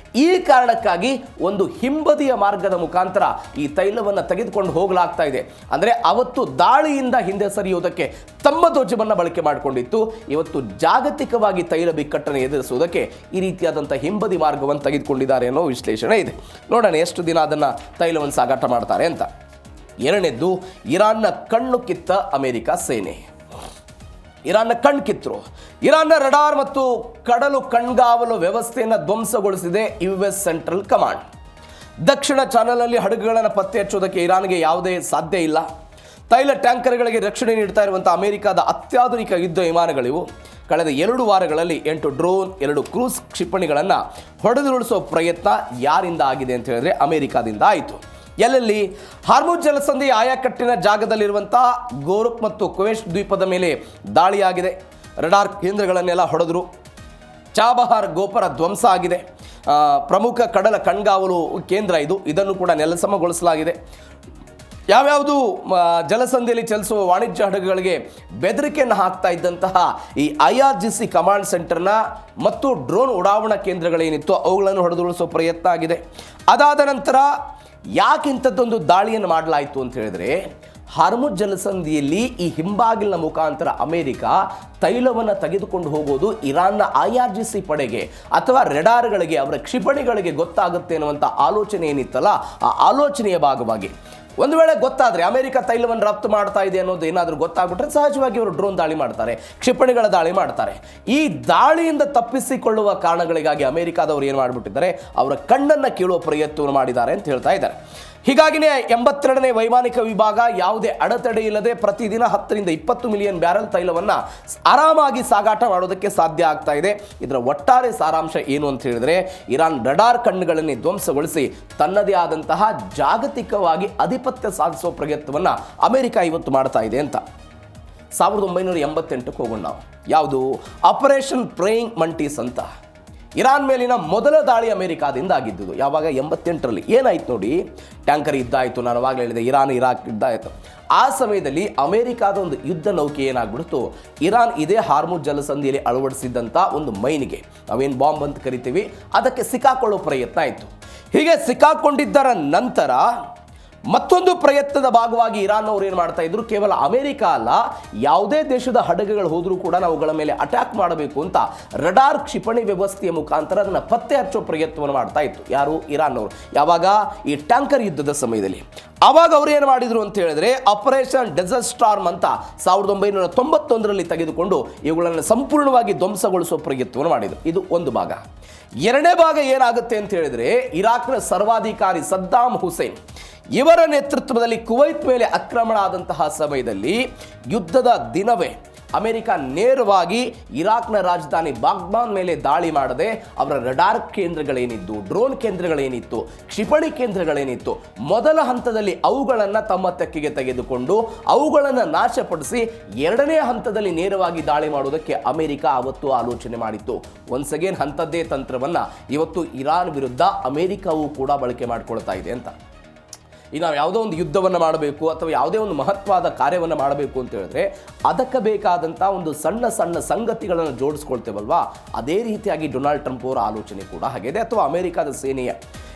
ಈ ಕಾರಣಕ್ಕಾಗಿ ಒಂದು ಹಿಂಬದಿಯ ಮಾರ್ಗದ ಮುಖಾಂತರ ಈ ತೈಲವನ್ನು ತೆಗೆದುಕೊಂಡು ಹೋಗಲಾಗ್ತಾ ಇದೆ. ಅಂದರೆ ಅವತ್ತು ದಾಳಿಯಿಂದ ಹಿಂದೆ ಸರಿಯುವುದಕ್ಕೆ ತಮ್ಮ ಧ್ವಜವನ್ನು ಬಳಕೆ ಮಾಡಿಕೊಂಡಿತ್ತು. ಇವತ್ತು ಜಾಗತಿಕವಾಗಿ ತೈಲ ಬಿಕ್ಕಟ್ಟನ್ನು ಎದುರಿಸುವುದಕ್ಕೆ ಈ ರೀತಿಯಾದಂಥ ಹಿಂಬದಿ ಮಾರ್ಗವನ್ನು ತೆಗೆದುಕೊಂಡಿದ್ದಾರೆ ಅನ್ನೋ ವಿಶ್ಲೇಷಣೆ ಇದೆ. ನೋಡೋಣ ಎಷ್ಟು ದಿನ ಅದನ್ನು ತೈಲವನ್ನು ಸಾಗಾಟ ಮಾಡ್ತಾರೆ ಅಂತ. ಎರಡನೇದ್ದು, ಇರಾನ್ನ ಕಣ್ಣು ಕಿತ್ತ ಅಮೆರಿಕ ಸೇನೆ. ಇರಾನ್ನ ಕಣ್ಣು ಕಿತ್ತರು. ಇರಾನ್ನ ರಡಾರ್ ಮತ್ತು ಕಡಲು ಕಣ್ಗಾವಲು ವ್ಯವಸ್ಥೆಯನ್ನು ಧ್ವಂಸಗೊಳಿಸಿದೆ US ಸೆಂಟ್ರಲ್ ಕಮಾಂಡ್. ದಕ್ಷಿಣ ಚಾನಲ್ನಲ್ಲಿ ಹಡಗುಗಳನ್ನು ಪತ್ತೆ ಹಚ್ಚುವುದಕ್ಕೆ ಇರಾನ್ಗೆ ಯಾವುದೇ ಸಾಧ್ಯ ಇಲ್ಲ. ತೈಲ ಟ್ಯಾಂಕರ್ಗಳಿಗೆ ರಕ್ಷಣೆ ನೀಡ್ತಾ ಇರುವಂಥ ಅಮೆರಿಕದ ಅತ್ಯಾಧುನಿಕ ಯುದ್ಧ ವಿಮಾನಗಳಿವು ಕಳೆದ 2 ವಾರಗಳಲ್ಲಿ 8 ಡ್ರೋನ್ 2 ಕ್ರೂಸ್ ಕ್ಷಿಪಣಿಗಳನ್ನು ಹೊಡೆದುರುಳಿಸುವ ಪ್ರಯತ್ನ ಯಾರಿಂದ ಆಗಿದೆ ಅಂತ ಹೇಳಿದ್ರೆ ಅಮೆರಿಕಾದಿಂದ ಆಯಿತು. ಎಲ್ಲೆಲ್ಲಿ? ಹಾರ್ಮುಜ್ ಜಲಸಂಧಿ ಆಯಾಕಟ್ಟಿನ ಜಾಗದಲ್ಲಿರುವಂಥ ಗೋರುಕ್ ಮತ್ತು ಕುವೆಸ್ಟ್ ದ್ವೀಪದ ಮೇಲೆ ದಾಳಿಯಾಗಿದೆ. ರಡಾರ್ ಕೇಂದ್ರಗಳನ್ನೆಲ್ಲ ಹೊಡೆದರು. ಚಾಬಹಾರ್ ಗೋಪುರ ಧ್ವಂಸ ಆಗಿದೆ. ಪ್ರಮುಖ ಕಡಲ ಕಣ್ಗಾವಲು ಕೇಂದ್ರ ಇದನ್ನು ಕೂಡ ನೆಲಸಮಗೊಳಿಸಲಾಗಿದೆ. ಯಾವ್ಯಾವುದು ಜಲಸಂಧಿಯಲ್ಲಿ ಚಲಿಸುವ ವಾಣಿಜ್ಯ ಹಡಗುಗಳಿಗೆ ಬೆದರಿಕೆಯನ್ನು ಹಾಕ್ತಾ ಇದ್ದಂತಹ ಈ IRGC ಕಮಾಂಡ್ ಸೆಂಟರ್ನ ಮತ್ತು ಡ್ರೋನ್ ಉಡಾವಣಾ ಕೇಂದ್ರಗಳೇನಿತ್ತು ಅವುಗಳನ್ನು ಹೊಡೆದುರುಳಿಸುವ ಪ್ರಯತ್ನ ಆಗಿದೆ. ಅದಾದ ನಂತರ ಯಾಕಿಂಥದ್ದೊಂದು ದಾಳಿಯನ್ನು ಮಾಡಲಾಯಿತು ಅಂತ ಹೇಳಿದ್ರೆ, ಹಾರ್ಮುಜ್ ಜಲಸಂಧಿಯಲ್ಲಿ ಈ ಹಿಂಬಾಗಿಲಿನ ಮುಖಾಂತರ ಅಮೆರಿಕ ತೈಲವನ್ನು ತೆಗೆದುಕೊಂಡು ಹೋಗೋದು ಇರಾನ್ನ IRGC ಪಡೆಗೆ ಅಥವಾ ರೆಡಾರ್ಗಳಿಗೆ, ಅವರ ಕ್ಷಿಪಣಿಗಳಿಗೆ ಗೊತ್ತಾಗುತ್ತೆ ಅನ್ನುವಂಥ ಆಲೋಚನೆ ಏನಿತ್ತಲ್ಲ, ಆ ಆಲೋಚನೆಯ ಭಾಗವಾಗಿ ಒಂದು ವೇಳೆ ಗೊತ್ತಾದರೆ ಅಮೆರಿಕ ತೈಲವನ್ನು ರಫ್ತು ಮಾಡ್ತಾ ಇದೆ ಅನ್ನೋದು ಏನಾದರೂ ಗೊತ್ತಾಗ್ಬಿಟ್ರೆ ಸಹಜವಾಗಿ ಅವರು ಡ್ರೋನ್ ದಾಳಿ ಮಾಡ್ತಾರೆ, ಕ್ಷಿಪಣಿಗಳ ದಾಳಿ ಮಾಡ್ತಾರೆ. ಈ ದಾಳಿಯಿಂದ ತಪ್ಪಿಸಿಕೊಳ್ಳುವ ಕಾರಣಗಳಿಗಾಗಿ ಅಮೆರಿಕಾದವರು ಏನು ಮಾಡಿಬಿಟ್ಟಿದ್ದಾರೆ, ಅವರ ಕಣ್ಣನ್ನು ಕೀಳುವ ಪ್ರಯತ್ನವನ್ನು ಮಾಡಿದ್ದಾರೆ ಅಂತ ಹೇಳ್ತಾ ಇದ್ದಾರೆ. ಹೀಗಾಗಿನೇ 82ನೇ ವೈಮಾನಿಕ ವಿಭಾಗ ಯಾವುದೇ ಅಡೆತಡೆ ಇಲ್ಲದೆ ಪ್ರತಿದಿನ 10 ರಿಂದ 20 ಮಿಲಿಯನ್ ಬ್ಯಾರೆಲ್ ತೈಲವನ್ನು ಆರಾಮಾಗಿ ಸಾಗಾಟ ಮಾಡೋದಕ್ಕೆ ಸಾಧ್ಯ ಆಗ್ತಾ ಇದೆ. ಇದರ ಒಟ್ಟಾರೆ ಸಾರಾಂಶ ಏನು ಅಂತ ಹೇಳಿದ್ರೆ, ಇರಾನ್ ರಡಾರ್ ಕಣ್ಣುಗಳನ್ನು ಧ್ವಂಸಗೊಳಿಸಿ ತನ್ನದೇ ಆದಂತಹ ಜಾಗತಿಕವಾಗಿ ಆಧಿಪತ್ಯ ಸಾಧಿಸುವ ಪ್ರಯತ್ನವನ್ನು ಅಮೆರಿಕ ಇವತ್ತು ಮಾಡ್ತಾ ಇದೆ ಅಂತ. 1988ಕ್ಕೆ ಹೋಗೋಣ ನಾವು. ಯಾವುದು? ಆಪರೇಷನ್ ಪ್ರೇಯಿಂಗ್ ಮಂಟೀಸ್ ಅಂತ. ಇರಾನ್ ಮೇಲಿನ ಮೊದಲ ದಾಳಿ ಅಮೆರಿಕಾದಿಂದ ಆಗಿದ್ದು ಯಾವಾಗ? 88ರಲ್ಲಿ. ಏನಾಯ್ತು ನೋಡಿ, ಟ್ಯಾಂಕರ್ ಯುದ್ಧ ಆಯಿತು. ನಾನು ಅವಾಗಲೇ ಹೇಳಿದೆ, ಇರಾನ್ ಇರಾಕ್ ಯುದ್ಧ ಆಯಿತು. ಆ ಸಮಯದಲ್ಲಿ ಅಮೆರಿಕಾದ ಒಂದು ಯುದ್ಧ ನೌಕೆ ಏನಾಗ್ಬಿಡ್ತು, ಇರಾನ್ ಇದೇ ಹಾರ್ಮುಜ್ ಜಲಸಂಧಿಯಲ್ಲಿ ಅಳವಡಿಸಿದ್ದಂಥ ಒಂದು ಮೈನಿಗೆ, ನಾವೇನು ಬಾಂಬ್ ಅಂತ ಕರಿತೀವಿ, ಅದಕ್ಕೆ ಸಿಕ್ಕಾಕೊಳ್ಳೋ ಪ್ರಯತ್ನ ಆಯಿತು. ಹೀಗೆ ಸಿಕ್ಕಾಕೊಂಡಿದ್ದರ ನಂತರ ಮತ್ತೊಂದು ಪ್ರಯತ್ನದ ಭಾಗವಾಗಿ ಇರಾನ್ ಅವರು ಏನು ಮಾಡ್ತಾ ಇದ್ರು, ಕೇವಲ ಅಮೆರಿಕ ಅಲ್ಲ, ಯಾವುದೇ ದೇಶದ ಹಡಗುಗಳು ಹೋದರೂ ಕೂಡ ಅವುಗಳ ಮೇಲೆ ಅಟ್ಯಾಕ್ ಮಾಡಬೇಕು ಅಂತ ರಡಾರ್ ಕ್ಷಿಪಣಿ ವ್ಯವಸ್ಥೆಯ ಮುಖಾಂತರ ಅದನ್ನು ಪತ್ತೆ ಹಚ್ಚೋ ಪ್ರಯತ್ನವನ್ನು ಮಾಡ್ತಾ ಇತ್ತು. ಯಾರು? ಇರಾನ್ ಅವರು. ಯಾವಾಗ? ಈ ಟ್ಯಾಂಕರ್ ಯುದ್ಧದ ಸಮಯದಲ್ಲಿ. ಆವಾಗ ಅವರು ಏನು ಮಾಡಿದ್ರು ಅಂತ ಹೇಳಿದ್ರೆ, ಆಪರೇಷನ್ ಡೆಸರ್ಟ್ ಸ್ಟಾರ್ಮ್ ಅಂತ 1991ರಲ್ಲಿ ತೆಗೆದುಕೊಂಡು ಇವುಗಳನ್ನು ಸಂಪೂರ್ಣವಾಗಿ ಧ್ವಂಸಗೊಳಿಸುವ ಪ್ರಯತ್ನವನ್ನು ಮಾಡಿದರು. ಇದು ಒಂದು ಭಾಗ. ಎರಡನೇ ಭಾಗ ಏನಾಗುತ್ತೆ ಅಂತ ಹೇಳಿದ್ರೆ, ಇರಾಕ್ನ ಸರ್ವಾಧಿಕಾರಿ ಸದ್ದಾಮ್ ಹುಸೇನ್ ಇವರ ನೇತೃತ್ವದಲ್ಲಿ ಕುವೈತ್ ಮೇಲೆ ಆಕ್ರಮಣ ಆದಂತಹ ಸಮಯದಲ್ಲಿ ಯುದ್ಧದ ದಿನವೇ ಅಮೆರಿಕ ನೇರವಾಗಿ ಇರಾಕ್ನ ರಾಜಧಾನಿ ಬಾಗ್ದಾದ್ ಮೇಲೆ ದಾಳಿ ಮಾಡದೆ ಅವರ ರಡಾರ್ ಕೇಂದ್ರಗಳೇನಿದ್ದು, ಡ್ರೋನ್ ಕೇಂದ್ರಗಳೇನಿತ್ತು, ಕ್ಷಿಪಣಿ ಕೇಂದ್ರಗಳೇನಿತ್ತು, ಮೊದಲ ಹಂತದಲ್ಲಿ ಅವುಗಳನ್ನು ತಮ್ಮ ತೆಕ್ಕೆಗೆ ತೆಗೆದುಕೊಂಡು ಅವುಗಳನ್ನು ನಾಶಪಡಿಸಿ ಎರಡನೇ ಹಂತದಲ್ಲಿ ನೇರವಾಗಿ ದಾಳಿ ಮಾಡುವುದಕ್ಕೆ ಅಮೆರಿಕ ಅವತ್ತು ಆಲೋಚನೆ ಮಾಡಿತ್ತು. ಒನ್ಸ್ ಅಗೇನ್ ಅಂಥದ್ದೇ ತಂತ್ರವನ್ನು ಇವತ್ತು ಇರಾನ್ ವಿರುದ್ಧ ಅಮೆರಿಕವೂ ಕೂಡ ಬಳಕೆ ಮಾಡಿಕೊಳ್ತಾ ಇದೆ ಅಂತ. ಈಗ ನಾವು ಯಾವುದೋ ಒಂದು ಯುದ್ಧವನ್ನು ಮಾಡಬೇಕು ಅಥವಾ ಯಾವುದೇ ಒಂದು ಮಹತ್ವದ ಕಾರ್ಯವನ್ನು ಮಾಡಬೇಕು ಅಂತ ಹೇಳಿದ್ರೆ ಅದಕ್ಕೆ ಬೇಕಾದಂಥ ಒಂದು ಸಣ್ಣ ಸಣ್ಣ ಸಂಗತಿಗಳನ್ನು ಜೋಡಿಸ್ಕೊಳ್ತೇವಲ್ವಾ, ಅದೇ ರೀತಿಯಾಗಿ ಡೊನಾಲ್ಡ್ ಟ್ರಂಪ್ ಅವರ ಆಲೋಚನೆ ಕೂಡ ಹಾಗಿದೆ, ಅಥವಾ ಅಮೆರಿಕದ ಸೇನೆಯ.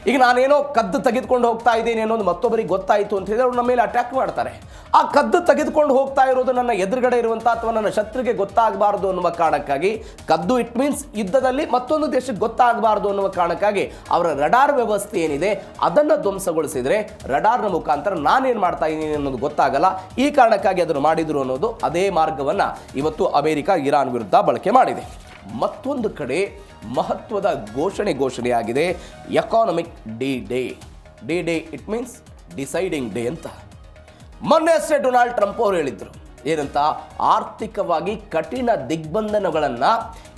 ಈಗ ನಾನೇನೋ ಕದ್ದು ತೆಗೆದುಕೊಂಡು ಹೋಗ್ತಾ ಇದ್ದೀನಿ ಅನ್ನೋದು ಮತ್ತೊಬ್ಬರಿಗೆ ಗೊತ್ತಾಯಿತು ಅಂತ ಹೇಳಿದ್ರೆ ಅವ್ರು ನಮ್ಮ ಮೇಲೆ ಅಟ್ಯಾಕ್ ಮಾಡ್ತಾರೆ. ಆ ಕದ್ದು ತೆಗೆದುಕೊಂಡು ಹೋಗ್ತಾ ಇರೋದು ನನ್ನ ಎದುರುಗಡೆ ಇರುವಂಥ ಅಥವಾ ನನ್ನ ಶತ್ರುಗೆ ಗೊತ್ತಾಗಬಾರ್ದು ಅನ್ನುವ ಕಾರಣಕ್ಕಾಗಿ, ಕದ್ದು ಇಟ್ ಮೀನ್ಸ್ ಯುದ್ಧದಲ್ಲಿ ಮತ್ತೊಂದು ದೇಶಕ್ಕೆ ಗೊತ್ತಾಗಬಾರ್ದು ಅನ್ನುವ ಕಾರಣಕ್ಕಾಗಿ ಅವರ ರಡಾರ್ ವ್ಯವಸ್ಥೆ ಏನಿದೆ ಅದನ್ನು ಧ್ವಂಸಗೊಳಿಸಿದರೆ ರಡಾರ್ನ ಮುಖಾಂತರ ನಾನೇನು ಮಾಡ್ತಾ ಇದ್ದೀನಿ ಅನ್ನೋದು ಗೊತ್ತಾಗಲ್ಲ. ಈ ಕಾರಣಕ್ಕಾಗಿ ಅದನ್ನು ಮಾಡಿದ್ರು ಅನ್ನೋದು ಅದೇ ಮಾರ್ಗವನ್ನು ಇವತ್ತು ಅಮೆರಿಕ ಇರಾನ್ ವಿರುದ್ಧ ಬಳಕೆ ಮಾಡಿದೆ. ಮತ್ತೊಂದು ಕಡೆ ಮಹತ್ವದ ಘೋಷಣೆಯಾಗಿದೆ, economic D-Day. D-Day it means deciding day ಅಂತ. ಮೊನ್ನೆ ಅಷ್ಟೇ ಡೊನಾಲ್ಡ್ ಟ್ರಂಪ್ ಅವರು ಹೇಳಿದ್ರು ಏನಂತ, ಆರ್ಥಿಕವಾಗಿ ಕಠಿಣ ದಿಗ್ಬಂಧನಗಳನ್ನು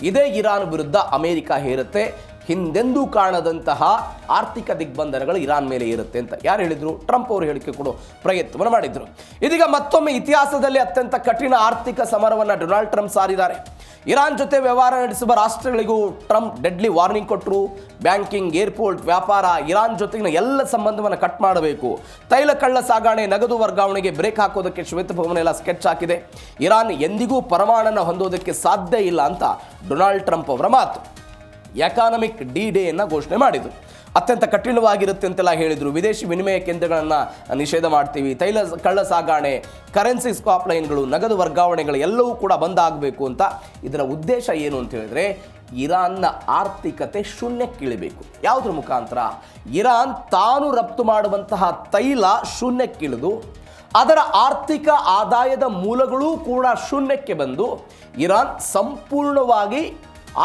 ಇದೇ ಇರಾನ್ ವಿರುದ್ಧ ಅಮೆರಿಕ ಹೇರುತ್ತೆ, ಹಿಂದೆಂದೂ ಕಾಣದಂತಹ ಆರ್ಥಿಕ ದಿಗ್ಬಂಧನಗಳು ಇರಾನ್ ಮೇಲೆ ಇರುತ್ತೆ ಅಂತ. ಯಾರು ಹೇಳಿದ್ರು? ಟ್ರಂಪ್ ಅವರು ಹೇಳಿಕೆ ಕೊಡೋ ಪ್ರಯತ್ನವನ್ನು ಮಾಡಿದ್ರು. ಇದೀಗ ಮತ್ತೊಮ್ಮೆ ಇತಿಹಾಸದಲ್ಲಿ ಅತ್ಯಂತ ಕಠಿಣ ಆರ್ಥಿಕ ಸಮರವನ್ನು ಡೊನಾಲ್ಡ್ ಟ್ರಂಪ್ ಸಾರಿದ್ದಾರೆ. ಇರಾನ್ ಜೊತೆ ವ್ಯವಹಾರ ನಡೆಸುವ ರಾಷ್ಟ್ರಗಳಿಗೂ ಟ್ರಂಪ್ ಡೆಡ್ಲಿ ವಾರ್ನಿಂಗ್ ಕೊಟ್ಟರು. ಬ್ಯಾಂಕಿಂಗ್, ಏರ್ಪೋರ್ಟ್, ವ್ಯಾಪಾರ, ಇರಾನ್ ಜೊತೆಗಿನ ಎಲ್ಲ ಸಂಬಂಧವನ್ನು ಕಟ್ ಮಾಡಬೇಕು. ತೈಲ ಕಳ್ಳ ಸಾಗಣೆ, ನಗದು ವರ್ಗಾವಣೆಗೆ ಬ್ರೇಕ್ ಹಾಕೋದಕ್ಕೆ ಶ್ವೇತಭವನ ಎಲ್ಲ ಸ್ಕೆಚ್ ಹಾಕಿದೆ. ಇರಾನ್ ಎಂದಿಗೂ ಪರಮಾಣುವನ್ನು ಹೊಂದೋದಕ್ಕೆ ಸಾಧ್ಯ ಇಲ್ಲ ಅಂತ ಡೊನಾಲ್ಡ್ ಟ್ರಂಪ್ ಅವರ ಮಾತು. ಎಕಾನಮಿಕ್ ಡಿ-ಡೇಯನ್ನು ಘೋಷಣೆ ಮಾಡಿದರು. ಅತ್ಯಂತ ಕಠಿಣವಾಗಿರುತ್ತೆ ಅಂತೆಲ್ಲ ಹೇಳಿದರು. ವಿದೇಶಿ ವಿನಿಮಯ ಕೇಂದ್ರಗಳನ್ನು ನಿಷೇಧ ಮಾಡ್ತೀವಿ, ತೈಲ ಕಳ್ಳ ಸಾಗಣೆ, ಕರೆನ್ಸಿ ಸ್ವಾಪ್ ಲೈನ್ಗಳು, ನಗದು ವರ್ಗಾವಣೆಗಳು ಎಲ್ಲವೂ ಕೂಡ ಬಂದಾಗಬೇಕು ಅಂತ. ಇದರ ಉದ್ದೇಶ ಏನು ಅಂತ ಹೇಳಿದ್ರೆ, ಇರಾನ್ನ ಆರ್ಥಿಕತೆ ಶೂನ್ಯಕ್ಕಿಳಿಬೇಕು. ಯಾವುದ್ರ ಮುಖಾಂತರ? ಇರಾನ್ ತಾನು ರಫ್ತು ಮಾಡುವಂತಹ ತೈಲ ಶೂನ್ಯಕ್ಕಿಳಿದು ಅದರ ಆರ್ಥಿಕ ಆದಾಯದ ಮೂಲಗಳೂ ಕೂಡ ಶೂನ್ಯಕ್ಕೆ ಬಂದು ಇರಾನ್ ಸಂಪೂರ್ಣವಾಗಿ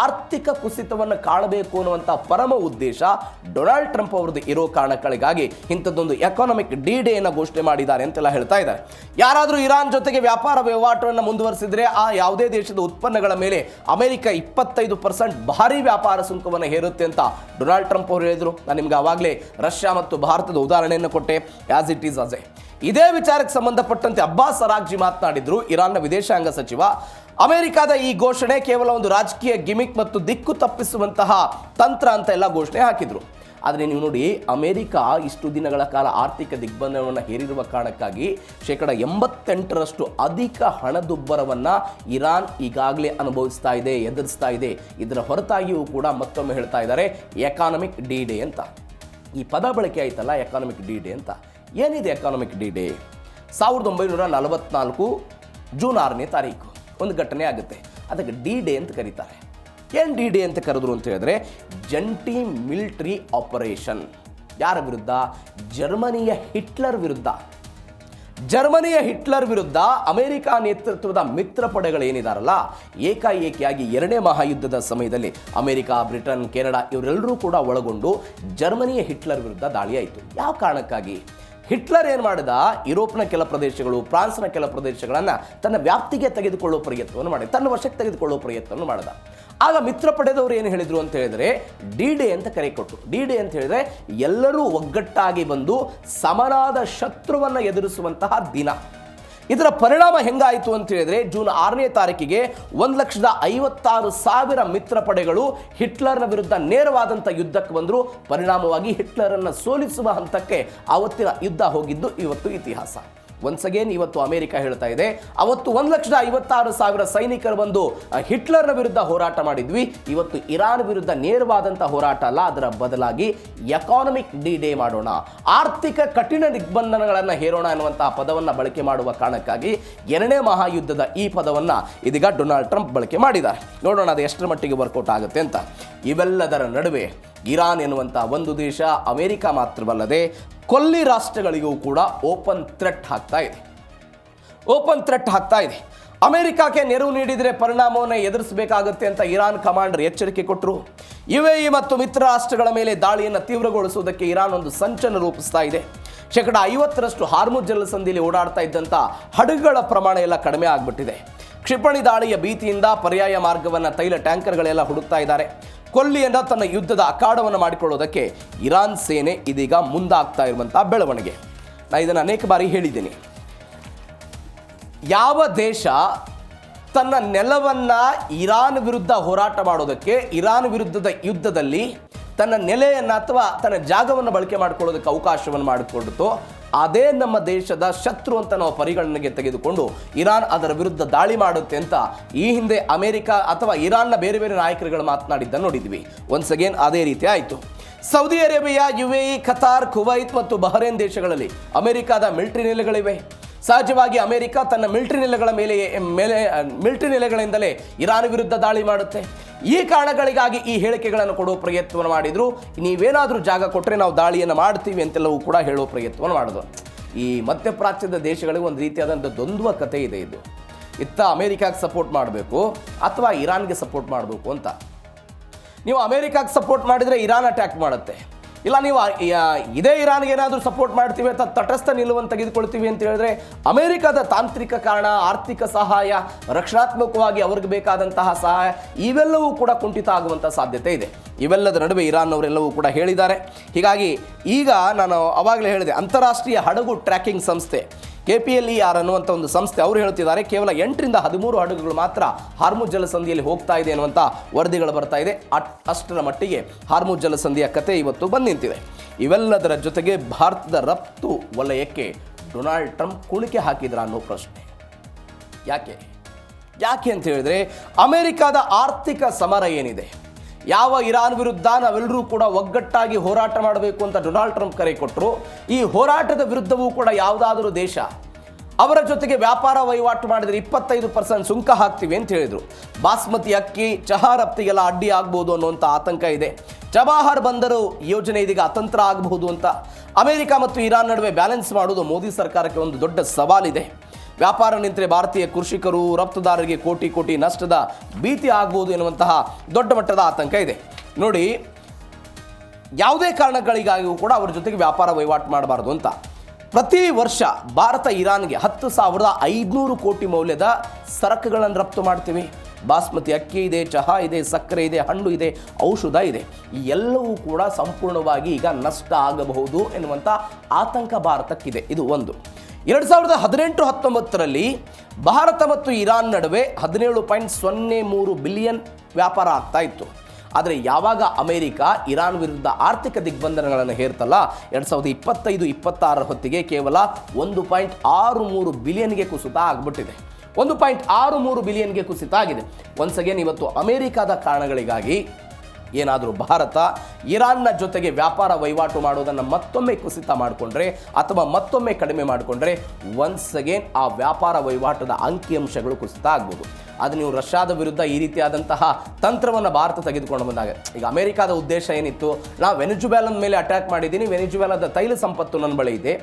ಆರ್ಥಿಕ ಕುಸಿತವನ್ನು ಕಾಣಬೇಕು ಅನ್ನುವಂಥ ಪರಮ ಉದ್ದೇಶ ಡೊನಾಲ್ಡ್ ಟ್ರಂಪ್ ಅವರದ್ದು ಇರೋ ಕಾರಣಗಳಿಗಾಗಿ ಇಂಥದ್ದೊಂದು ಎಕಾನಮಿಕ್ ಡಿ-ಡೇಯನ್ನು ಘೋಷಣೆ ಮಾಡಿದ್ದಾರೆ ಅಂತೆಲ್ಲ ಹೇಳ್ತಾ ಇದ್ದಾರೆ. ಯಾರಾದರೂ ಇರಾನ್ ಜೊತೆಗೆ ವ್ಯಾಪಾರ ವಹಿವಾಟವನ್ನು ಮುಂದುವರಿಸಿದರೆ ಆ ಯಾವುದೇ ದೇಶದ ಉತ್ಪನ್ನಗಳ ಮೇಲೆ ಅಮೆರಿಕ 25% ಭಾರಿ ವ್ಯಾಪಾರ ಸುಂಕವನ್ನು ಹೇರುತ್ತೆ ಅಂತ ಡೊನಾಲ್ಡ್ ಟ್ರಂಪ್ ಅವರು ಹೇಳಿದರು. ನಾನು ನಿಮ್ಗೆ ಆವಾಗಲೇ ರಷ್ಯಾ ಮತ್ತು ಭಾರತದ ಉದಾಹರಣೆಯನ್ನು ಕೊಟ್ಟೆ. ಆಸ್ ಇಟ್ ಈಸ್ ಅಜೆ. ಇದೇ ವಿಚಾರಕ್ಕೆ ಸಂಬಂಧಪಟ್ಟಂತೆ ಅಬ್ಬಾಸ್ ಅರಾಗ್ಜಿ ಮಾತನಾಡಿದ್ರು, ಇರಾನ್ನ ವಿದೇಶಾಂಗ ಸಚಿವ. ಅಮೆರಿಕದ ಈ ಘೋಷಣೆ ಕೇವಲ ಒಂದು ರಾಜಕೀಯ ಗಿಮಿಕ್ ಮತ್ತು ದಿಕ್ಕು ತಪ್ಪಿಸುವಂತಹ ತಂತ್ರ ಅಂತ ಎಲ್ಲ ಘೋಷಣೆ ಹಾಕಿದ್ರು. ಆದರೆ ನೀವು ನೋಡಿ, ಅಮೆರಿಕ ಇಷ್ಟು ದಿನಗಳ ಕಾಲ ಆರ್ಥಿಕ ದಿಗ್ಬಂಧನವನ್ನು ಹೇರಿರುವ ಕಾರಣಕ್ಕಾಗಿ 88% ಅಧಿಕ ಹಣದುಬ್ಬರವನ್ನು ಇರಾನ್ ಈಗಾಗಲೇ ಅನುಭವಿಸ್ತಾ ಇದೆ, ಎದುರಿಸ್ತಾ ಇದೆ. ಇದರ ಹೊರತಾಗಿಯೂ ಕೂಡ ಮತ್ತೊಮ್ಮೆ ಹೇಳ್ತಾ ಇದ್ದಾರೆ ಎಕಾನಮಿಕ್ ಡಿ-ಡೇ ಅಂತ. ಈ ಪದ ಬಳಕೆ ಆಯ್ತಲ್ಲ, ಎಕಾನಮಿಕ್ ಡಿ-ಡೇ ಅಂತ. ಏನಿದೆ ಎಕಾನಮಿಕ್ ಡಿ-ಡೇ? 1944 ಜೂನ್ 6ನೇ ತಾರೀಕು ಒಂದು ಘಟನೆ ಆಗುತ್ತೆ. ಅದಕ್ಕೆ ಡಿ-ಡೇ ಅಂತ ಕರೀತಾರೆ. ಏನು ಡಿ-ಡೇ ಅಂತ ಕರೆದ್ರು ಅಂತ ಹೇಳಿದ್ರೆ, ಜಂಟಿ ಮಿಲಿಟರಿ ಆಪರೇಷನ್. ಯಾರ ವಿರುದ್ಧ? ಜರ್ಮನಿಯ ಹಿಟ್ಲರ್ ವಿರುದ್ಧ. ಜರ್ಮನಿಯ ಹಿಟ್ಲರ್ ವಿರುದ್ಧ ಅಮೆರಿಕ ನೇತೃತ್ವದ ಮಿತ್ರ ಪಡೆಗಳೇನಿದಾರಲ್ಲ, ಏಕಾಏಕಿಯಾಗಿ ಎರಡನೇ ಮಹಾಯುದ್ಧದ ಸಮಯದಲ್ಲಿ ಅಮೆರಿಕ, ಬ್ರಿಟನ್, ಕೆನಡಾ ಇವರೆಲ್ಲರೂ ಕೂಡ ಒಳಗೊಂಡು ಜರ್ಮನಿಯ ಹಿಟ್ಲರ್ ವಿರುದ್ಧ ದಾಳಿಯಾಯಿತು. ಯಾವ ಕಾರಣಕ್ಕಾಗಿ? ಹಿಟ್ಲರ್ ಏನು ಮಾಡಿದ, ಯುರೋಪ್ನ ಕೆಲ ಪ್ರದೇಶಗಳು, ಫ್ರಾನ್ಸ್ನ ಕೆಲ ಪ್ರದೇಶಗಳನ್ನು ತನ್ನ ವ್ಯಾಪ್ತಿಗೆ ತೆಗೆದುಕೊಳ್ಳುವ ಪ್ರಯತ್ನವನ್ನು ಮಾಡಿದ, ತನ್ನ ವಶಕ್ಕೆ ತೆಗೆದುಕೊಳ್ಳುವ ಪ್ರಯತ್ನವನ್ನು ಮಾಡಿದ. ಆಗ ಮಿತ್ರ ಪಡೆದವರು ಏನು ಹೇಳಿದರು ಅಂತ ಹೇಳಿದರೆ, ಡಿ-ಡೇ ಅಂತ ಕರೆ ಕೊಟ್ಟರು. ಡಿ-ಡೇ ಅಂತ ಹೇಳಿದರೆ ಎಲ್ಲರೂ ಒಗ್ಗಟ್ಟಾಗಿ ಬಂದು ಸಮನಾದ ಶತ್ರುವನ್ನು ಎದುರಿಸುವಂತಹ ದಿನ. ಇದರ ಪರಿಣಾಮ ಹೆಂಗಾಯಿತು ಅಂತ ಹೇಳಿದ್ರೆ, ಜೂನ್ 6ನೇ ತಾರೀಕಿಗೆ 1,56,000 ಮಿತ್ರ ಪಡೆಗಳು ಹಿಟ್ಲರ್ನ ವಿರುದ್ಧ ನೇರವಾದಂಥ ಯುದ್ಧಕ್ಕೆ ಬಂದರು. ಪರಿಣಾಮವಾಗಿ ಹಿಟ್ಲರನ್ನು ಸೋಲಿಸುವ ಹಂತಕ್ಕೆ ಆವತ್ತಿನ ಯುದ್ಧ ಹೋಗಿದ್ದು ಇವತ್ತು ಇತಿಹಾಸ. ಒನ್ಸ್ ಅಗೇನ್ ಇವತ್ತು ಅಮೆರಿಕ ಹೇಳ್ತಾ ಇದೆ, ಅವತ್ತು 1,56,000 ಸೈನಿಕರು ಬಂದು ಹಿಟ್ಲರ್ನ ವಿರುದ್ಧ ಹೋರಾಟ ಮಾಡಿದ್ವಿ, ಇವತ್ತು ಇರಾನ್ ವಿರುದ್ಧ ನೇರವಾದಂಥ ಹೋರಾಟ ಅಲ್ಲ, ಅದರ ಬದಲಾಗಿ ಎಕಾನಮಿಕ್ ಡಿ-ಡೇ ಮಾಡೋಣ, ಆರ್ಥಿಕ ಕಠಿಣ ನಿರ್ಬಂಧನಗಳನ್ನು ಹೇರೋಣ ಎನ್ನುವಂತಹ ಪದವನ್ನು ಬಳಕೆ ಮಾಡುವ ಕಾರಣಕ್ಕಾಗಿ ಎರಡನೇ ಮಹಾಯುದ್ಧದ ಈ ಪದವನ್ನು ಇದೀಗ ಡೊನಾಲ್ಡ್ ಟ್ರಂಪ್ ಬಳಕೆ ಮಾಡಿದ್ದಾರೆ. ನೋಡೋಣ ಅದು ಎಷ್ಟರ ಮಟ್ಟಿಗೆ ವರ್ಕೌಟ್ ಆಗುತ್ತೆ ಅಂತ. ಇವೆಲ್ಲದರ ನಡುವೆ ಇರಾನ್ ಎನ್ನುವಂಥ ಒಂದು ದೇಶ ಅಮೆರಿಕ ಮಾತ್ರವಲ್ಲದೆ ಕೊಲ್ಲಿ ರಾಷ್ಟ್ರಗಳಿಗೂ ಕೂಡ ಓಪನ್ ಥ್ರೆಟ್ ಹಾಕ್ತಾ ಇದೆ. ಅಮೆರಿಕಕ್ಕೆ ನೆರವು ನೀಡಿದರೆ ಪರಿಣಾಮವನ್ನು ಎದುರಿಸಬೇಕಾಗುತ್ತೆ ಅಂತ ಇರಾನ್ ಕಮಾಂಡರ್ ಎಚ್ಚರಿಕೆ ಕೊಟ್ಟರು. UAE ಮತ್ತು ಮಿತ್ರ ರಾಷ್ಟ್ರಗಳ ಮೇಲೆ ದಾಳಿಯನ್ನು ತೀವ್ರಗೊಳಿಸುವುದಕ್ಕೆ ಇರಾನ್ ಒಂದು ಸಂಚನ್ನು ರೂಪಿಸ್ತಾ ಇದೆ. 50% ಹಾರ್ಮುಜ್ ಜಲಸಂಧಿಯಲ್ಲಿ ಓಡಾಡ್ತಾ ಇದ್ದಂಥ ಹಡಗುಗಳ ಪ್ರಮಾಣ ಎಲ್ಲ ಕಡಿಮೆ ಆಗಿಬಿಟ್ಟಿದೆ. ಕ್ಷಿಪಣಿ ದಾಳಿಯ ಭೀತಿಯಿಂದ ಪರ್ಯಾಯ ಮಾರ್ಗವನ್ನು ತೈಲ ಟ್ಯಾಂಕರ್ಗಳೆಲ್ಲ ಹುಡುಕ್ತಾ ಇದ್ದಾರೆ. ಕೊಲ್ಲಿಯನ್ನು ತನ್ನ ಯುದ್ಧದ ಅಖಾಡವನ್ನು ಮಾಡಿಕೊಳ್ಳೋದಕ್ಕೆ ಇರಾನ್ ಸೇನೆ ಇದೀಗ ಮುಂದಾಗ್ತಾ ಇರುವಂಥ ಬೆಳವಣಿಗೆ. ನಾನು ಇದನ್ನು ಅನೇಕ ಬಾರಿ ಹೇಳಿದ್ದೀನಿ. ಯಾವ ದೇಶ ತನ್ನ ನೆಲವನ್ನು ಇರಾನ್ ವಿರುದ್ಧ ಹೋರಾಟ ಮಾಡೋದಕ್ಕೆ, ಇರಾನ್ ವಿರುದ್ಧದ ಯುದ್ಧದಲ್ಲಿ ತನ್ನ ನೆಲೆಯನ್ನು ಅಥವಾ ತನ್ನ ಜಾಗವನ್ನು ಬಳಕೆ ಮಾಡಿಕೊಳ್ಳೋದಕ್ಕೆ ಅವಕಾಶವನ್ನು ಮಾಡಿಕೊಡುತ್ತೋ ಅದೇ ನಮ್ಮ ದೇಶದ ಶತ್ರು ಅಂತ ನಾವು ಪರಿಗಣನೆಗೆ ತೆಗೆದುಕೊಂಡು ಇರಾನ್ ಅದರ ವಿರುದ್ಧ ದಾಳಿ ಮಾಡುತ್ತೆ ಅಂತ ಈ ಹಿಂದೆ ಅಮೆರಿಕ ಅಥವಾ ಇರಾನ್ನ ಬೇರೆ ಬೇರೆ ನಾಯಕರುಗಳು ಮಾತನಾಡಿದ್ದನ್ನು ನೋಡಿದ್ವಿ. ಒನ್ಸ್ ಅಗೇನ್ ಅದೇ ರೀತಿ ಆಯಿತು. Saudi Arabia, UAE, Qatar, Kuwait ಮತ್ತು ಬಹರೇನ್ ದೇಶಗಳಲ್ಲಿ ಅಮೆರಿಕದ ಮಿಲಿಟರಿ ನೆಲೆಗಳಿವೆ. ಸಹಜವಾಗಿ ಅಮೆರಿಕ ತನ್ನ ಮಿಲಿಟರಿ ನೆಲೆಗಳಿಂದಲೇ ಇರಾನ್ ವಿರುದ್ಧ ದಾಳಿ ಮಾಡುತ್ತೆ. ಈ ಕಾರಣಗಳಿಗಾಗಿ ಈ ಹೇಳಿಕೆಗಳನ್ನು ಕೊಡುವ ಪ್ರಯತ್ನವನ್ನು ಮಾಡಿದ್ರು. ನೀವೇನಾದರೂ ಜಾಗ ಕೊಟ್ಟರೆ ನಾವು ದಾಳಿಯನ್ನು ಮಾಡ್ತೀವಿ ಅಂತೆಲ್ಲವೂ ಕೂಡ ಹೇಳುವ ಪ್ರಯತ್ನವನ್ನು ಮಾಡಿದ್ರು. ಈ ಮಧ್ಯಪ್ರಾಚ್ಯದ ದೇಶಗಳಿಗೆ ಒಂದು ರೀತಿಯಾದಂಥ ದ್ವಂದ್ವ ಕಥೆ ಇದೆ. ಇದು ಇತ್ತ ಅಮೆರಿಕಾಗೆ ಸಪೋರ್ಟ್ ಮಾಡಬೇಕು ಅಥವಾ ಇರಾನ್ಗೆ ಸಪೋರ್ಟ್ ಮಾಡಬೇಕು ಅಂತ. ನೀವು ಅಮೆರಿಕಾಗೆ ಸಪೋರ್ಟ್ ಮಾಡಿದರೆ ಇರಾನ್ ಅಟ್ಯಾಕ್ ಮಾಡುತ್ತೆ, ಇಲ್ಲ ನೀವು ಇದೇ ಇರಾನ್ಗೆ ಏನಾದರೂ ಸಪೋರ್ಟ್ ಮಾಡ್ತೀವಿ ಅಂತ ತಟಸ್ಥ ನಿಲುವನ್ನು ತೆಗೆದುಕೊಳ್ತೀವಿ ಅಂತ ಹೇಳಿದ್ರೆ ಅಮೆರಿಕದ ತಾಂತ್ರಿಕ ಕಾರಣ, ಆರ್ಥಿಕ ಸಹಾಯ, ರಕ್ಷಣಾತ್ಮಕವಾಗಿ ಅವ್ರಿಗೆ ಬೇಕಾದಂತಹ ಸಹಾಯ ಇವೆಲ್ಲವೂ ಕೂಡ ಕುಂಠಿತ ಆಗುವಂಥ ಸಾಧ್ಯತೆ ಇದೆ. ಇವೆಲ್ಲದ ನಡುವೆ ಇರಾನ್ ಅವರೆಲ್ಲವೂ ಕೂಡ ಹೇಳಿದ್ದಾರೆ. ಹೀಗಾಗಿ ಈಗ ನಾನು ಆವಾಗಲೇ ಹೇಳಿದೆ, ಅಂತಾರಾಷ್ಟ್ರೀಯ ಹಡಗು ಟ್ರ್ಯಾಕಿಂಗ್ ಸಂಸ್ಥೆ KPLER ಅನ್ನುವಂಥ ಒಂದು ಸಂಸ್ಥೆ ಅವರು ಹೇಳ್ತಿದ್ದಾರೆ, ಕೇವಲ 8ರಿಂದ 13 ಹಡಗುಗಳು ಮಾತ್ರ ಹಾರ್ಮುಜ್ ಜಲಸಂಧಿಯಲ್ಲಿ ಹೋಗ್ತಾ ಇದೆ ಅನ್ನುವಂಥ ವರದಿಗಳು ಬರ್ತಾ ಇದೆ. ಅಷ್ಟರ ಮಟ್ಟಿಗೆ ಹಾರ್ಮುಜ್ ಜಲಸಂಧಿಯ ಕತೆ ಇವತ್ತು ಬಂದು ನಿಂತಿದೆ. ಇವೆಲ್ಲದರ ಜೊತೆಗೆ ಭಾರತದ ರಫ್ತು ವಲಯಕ್ಕೆ ಡೊನಾಲ್ಡ್ ಟ್ರಂಪ್ ಕುಣಿಕೆ ಹಾಕಿದ್ರ ಅನ್ನೋ ಪ್ರಶ್ನೆ. ಯಾಕೆ ಅಂತ ಹೇಳಿದ್ರೆ, ಅಮೆರಿಕದ ಆರ್ಥಿಕ ಸಮರ ಏನಿದೆ, ಯಾವ ಇರಾನ್ ವಿರುದ್ಧ ನಾವೆಲ್ಲರೂ ಕೂಡ ಒಗ್ಗಟ್ಟಾಗಿ ಹೋರಾಟ ಮಾಡಬೇಕು ಅಂತ ಡೊನಾಲ್ಡ್ ಟ್ರಂಪ್ ಕರೆ ಕೊಟ್ಟರು. ಈ ಹೋರಾಟದ ವಿರುದ್ಧವೂ ಕೂಡ ಯಾವುದಾದರೂ ದೇಶ ಅವರ ಜೊತೆಗೆ ವ್ಯಾಪಾರ ವಹಿವಾಟು ಮಾಡಿದರೆ 25% ಸುಂಕ ಹಾಕ್ತೀವಿ ಅಂತ ಹೇಳಿದರು. ಬಾಸ್ಮತಿ ಅಕ್ಕಿ, ಚಹಾ ರಫ್ತಿಗೆಲ್ಲ ಅಡ್ಡಿ ಆಗ್ಬೋದು ಅನ್ನುವಂಥ ಆತಂಕ ಇದೆ. ಚಬಹಾರ್ ಬಂದರು ಯೋಜನೆ ಇದೀಗ ಅತಂತ್ರ ಆಗಬಹುದು ಅಂತ. ಅಮೆರಿಕ ಮತ್ತು ಇರಾನ್ ನಡುವೆ ಬ್ಯಾಲೆನ್ಸ್ ಮಾಡೋದು ಮೋದಿ ಸರ್ಕಾರಕ್ಕೆ ಒಂದು ದೊಡ್ಡ ಸವಾಲಿದೆ. ವ್ಯಾಪಾರ ನಿಂತರೆ ಭಾರತೀಯ ಕೃಷಿಕರು, ರಫ್ತುದಾರರಿಗೆ ಕೋಟಿ ನಷ್ಟದ ಭೀತಿ ಆಗ್ಬೋದು ಎನ್ನುವಂತಹ ದೊಡ್ಡ ಮಟ್ಟದ ಆತಂಕ ಇದೆ. ನೋಡಿ, ಯಾವುದೇ ಕಾರಣಗಳಿಗಾಗಿಯೂ ಕೂಡ ಅವರ ಜೊತೆಗೆ ವ್ಯಾಪಾರ ವಹಿವಾಟು ಮಾಡಬಾರ್ದು ಅಂತ ಪ್ರತಿ ವರ್ಷ ಭಾರತ ಇರಾನ್ಗೆ 10,500 ಕೋಟಿ ಮೌಲ್ಯದ ಸರಕುಗಳನ್ನು ರಫ್ತು ಮಾಡ್ತೀವಿ. ಬಾಸ್ಮತಿ ಅಕ್ಕಿ ಇದೆ, ಚಹಾ ಇದೆ, ಸಕ್ಕರೆ ಇದೆ, ಹಣ್ಣು ಇದೆ, ಔಷಧ ಇದೆ. ಈ ಎಲ್ಲವೂ ಕೂಡ ಸಂಪೂರ್ಣವಾಗಿ ಈಗ ನಷ್ಟ ಆಗಬಹುದು ಎನ್ನುವಂಥ ಆತಂಕ ಭಾರತಕ್ಕಿದೆ. ಇದು ಒಂದು. 2018-19ರಲ್ಲಿ ಭಾರತ ಮತ್ತು ಇರಾನ್ ನಡುವೆ 17.03 ಬಿಲಿಯನ್ ವ್ಯಾಪಾರ ಆಗ್ತಾ ಇತ್ತು. ಆದರೆ ಯಾವಾಗ ಅಮೆರಿಕ ಇರಾನ್ ವಿರುದ್ಧ ಆರ್ಥಿಕ ದಿಗ್ಬಂಧನಗಳನ್ನು ಹೇರ್ತಲ್ಲ, 2025-26 ಹೊತ್ತಿಗೆ ಕೇವಲ 1.63 ಬಿಲಿಯನ್ಗೆ ಕುಸಿತ ಆಗಿಬಿಟ್ಟಿದೆ. 1.63 ಬಿಲಿಯನ್ಗೆ ಕುಸಿತ ಆಗಿದೆ. ಒನ್ಸ್ ಅಗೇನ್ ಇವತ್ತು ಅಮೆರಿಕದ ಕಾರಣಗಳಿಗಾಗಿ ಏನಾದರೂ ಭಾರತ ಇರಾನ್ನ ಜೊತೆಗೆ ವ್ಯಾಪಾರ ವಹಿವಾಟು ಮಾಡೋದನ್ನು ಮತ್ತೊಮ್ಮೆ ಕುಸಿತ ಮಾಡಿಕೊಂಡ್ರೆ ಅಥವಾ ಮತ್ತೊಮ್ಮೆ ಕಡಿಮೆ ಮಾಡಿಕೊಂಡ್ರೆ ಒನ್ಸ್ ಅಗೇನ್ ಆ ವ್ಯಾಪಾರ ವಹಿವಾಟದ ಅಂಕಿಅಂಶಗಳು ಕುಸಿತ ಆಗ್ಬೋದು. ಅದು ನೀವು ರಷ್ಯಾದ ವಿರುದ್ಧ ಈ ರೀತಿಯಾದಂತಹ ತಂತ್ರವನ್ನು ಭಾರತ ತೆಗೆದುಕೊಂಡು ಬಂದಾಗ, ಈಗ ಅಮೆರಿಕಾದ ಉದ್ದೇಶ ಏನಿತ್ತು, ನಾವು ವೆನಿಜುವೆಲನ್ ಮೇಲೆ ಅಟ್ಯಾಕ್ ಮಾಡಿದ್ದೀನಿ, ವೆನಿಜುವೆಲಾದ ತೈಲ ಸಂಪತ್ತು ನನ್ನ ಬಳಿ ಇದೆ,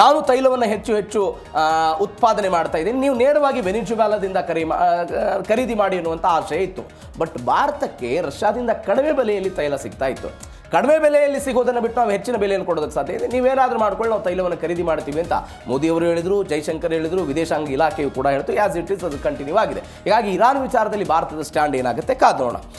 ನಾನು ತೈಲವನ್ನು ಹೆಚ್ಚು ಹೆಚ್ಚು ಉತ್ಪಾದನೆ ಮಾಡ್ತಾ ಇದ್ದೀನಿ, ನೀವು ನೇರವಾಗಿ ವೆನಿಜುವೆಲಾದಿಂದ ಖರೀದಿ ಮಾಡಿ ಅನ್ನುವಂಥ ಆಶಯ ಇತ್ತು. ಬಟ್ ಭಾರತಕ್ಕೆ ರಷ್ಯಾದಿಂದ ಕಡಿಮೆ ಬೆಲೆಯಲ್ಲಿ ತೈಲ ಸಿಗ್ತಾ ಇತ್ತು. ಕಡಿಮೆ ಬೆಲೆಯಲ್ಲಿ ಸಿಗೋದನ್ನು ಬಿಟ್ಟು ನಾವು ಹೆಚ್ಚಿನ ಬೆಲೆಯನ್ನು ಕೊಡೋದಕ್ಕೆ ಸಾಧ್ಯ ಇದೆ, ನೀವೇನಾದರೂ ಮಾಡ್ಕೊಂಡು ನಾವು ತೈಲವನ್ನು ಖರೀದಿ ಮಾಡ್ತೀವಿ ಅಂತ ಮೋದಿಯವರು ಹೇಳಿದರು, ಜೈಶಂಕರ್ ಹೇಳಿದರು, ವಿದೇಶಾಂಗ ಇಲಾಖೆಯು ಕೂಡ ಹೇಳಿತು. ಆ್ಯಸ್ ಇಟ್ ಇಸ್ ಅದು ಕಂಟಿನ್ಯೂ ಆಗಿದೆ. ಹೀಗಾಗಿ ಇರಾನ್ ವಿಚಾರದಲ್ಲಿ ಭಾರತದ ಸ್ಟ್ಯಾಂಡ್ ಏನಾಗುತ್ತೆ ಕಾದೋಣ.